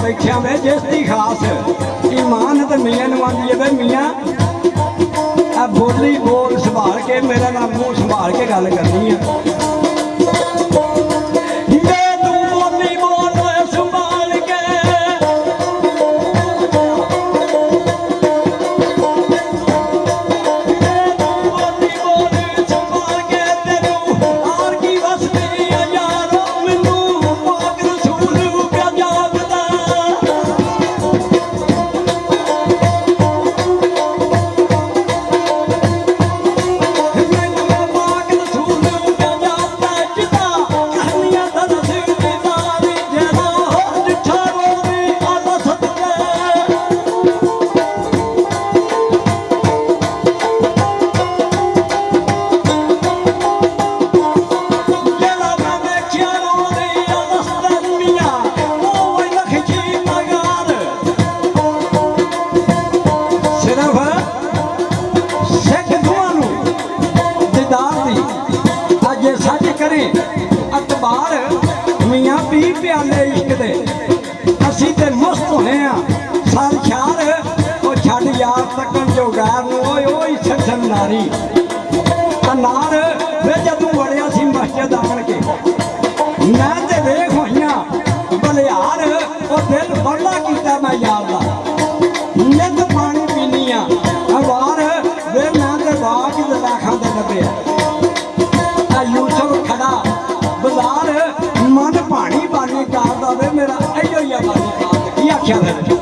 बैठिया वे जिसकी खास ईमान तो मियाँ आँदी है वे मियाँ आ बोली बोल संभाल के मेरा नाम मुँह संभाल के गल करनी है। नार वे जदों वड़िया सी मस्जिद आन के मैं ते वेख होइयां बलिहार और दिल बड़ा कीता मैं यार दा नित पानी पीनी आ वार वे मैं ते बाग दे लाखां दे नबे आ यूसुफ खड़ा बाजार मन पानी पानी करदा वे मेरा इहो ही बानी बात की आख्या है।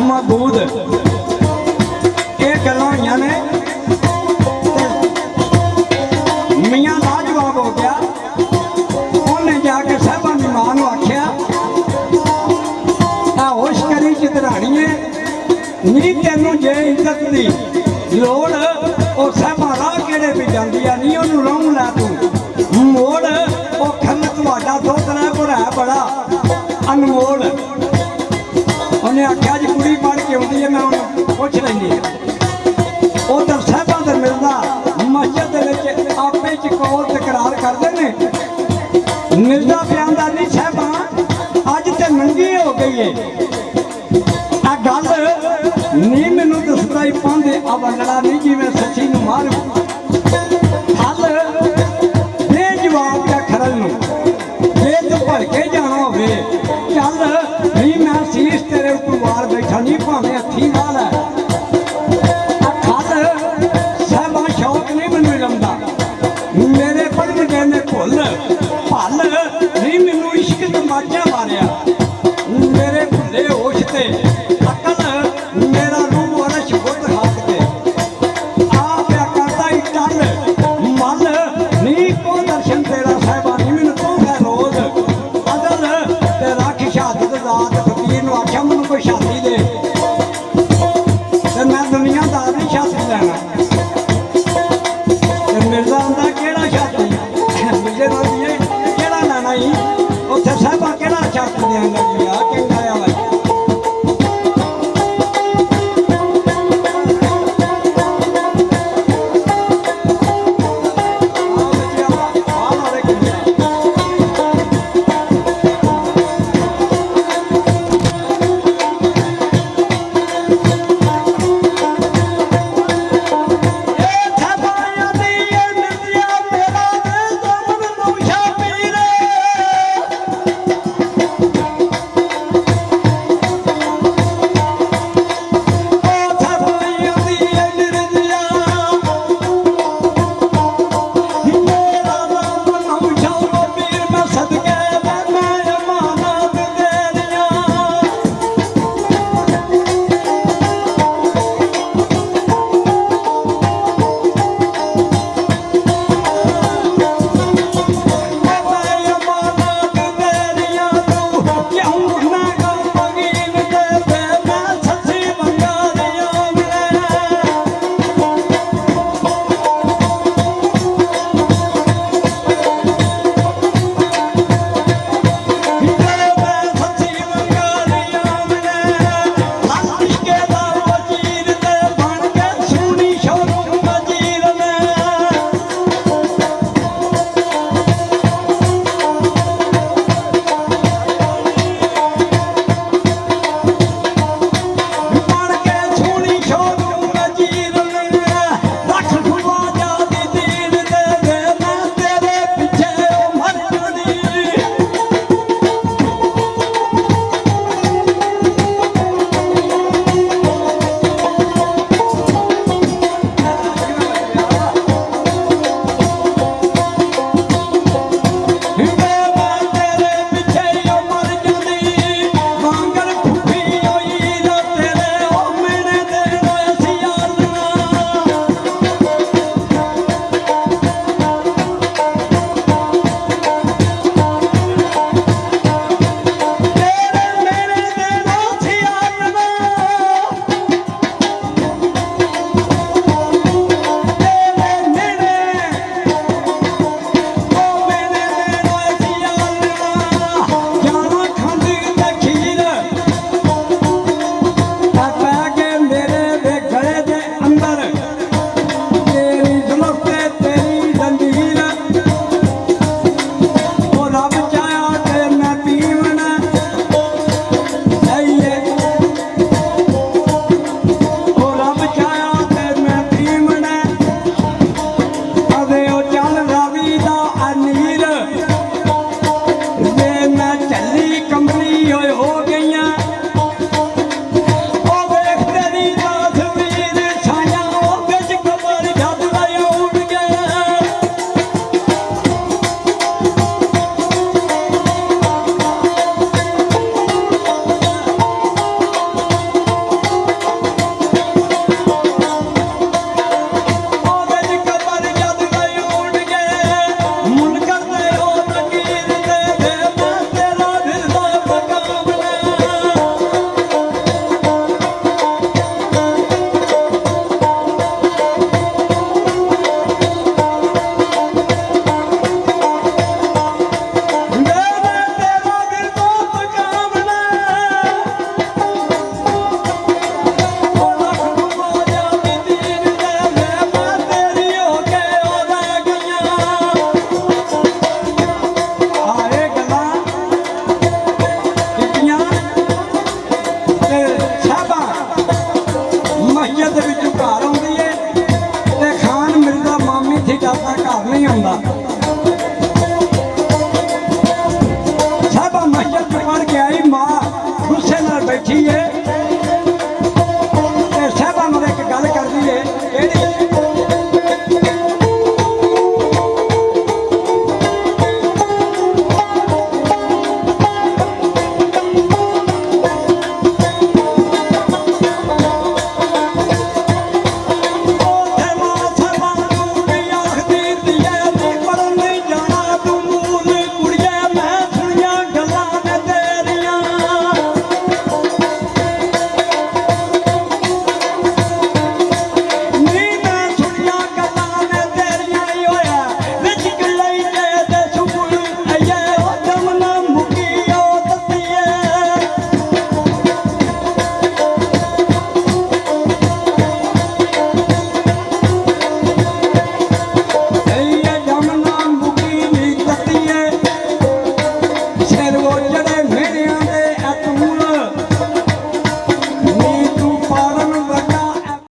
मबूद ये गल् हुई ने मियाँ लाजवाब हो गया। उन्हें जाके साहबा की मां को आख्या होश करी चितराणीए नी तेनों जे इज्जत की लोड़ और साहबा राह केड़े भी जाती है नी उन्होंने रोंग लै तू मोड़ वो खल तुहाडा दोतरा को है बड़ा अनमोल। उन्हें आख्या जी कुड़ी पढ़ के आती है मैं उन्हें पुछ लेंदी उधर साहबा तो मिलता मस्जिद आपे कौल तकरार करते हैं मिलता प्यादा नहीं साहबा अज तो नंगी हो गई है आ गल नहीं मैनू दसदा ही पाते आ वंडड़ा नहीं जिवें सच्ची नूं मारू हल बेजवाब ਜਦ ਤੱਕ ਘਰ ਨਹੀਂ ਆਉਂਦਾ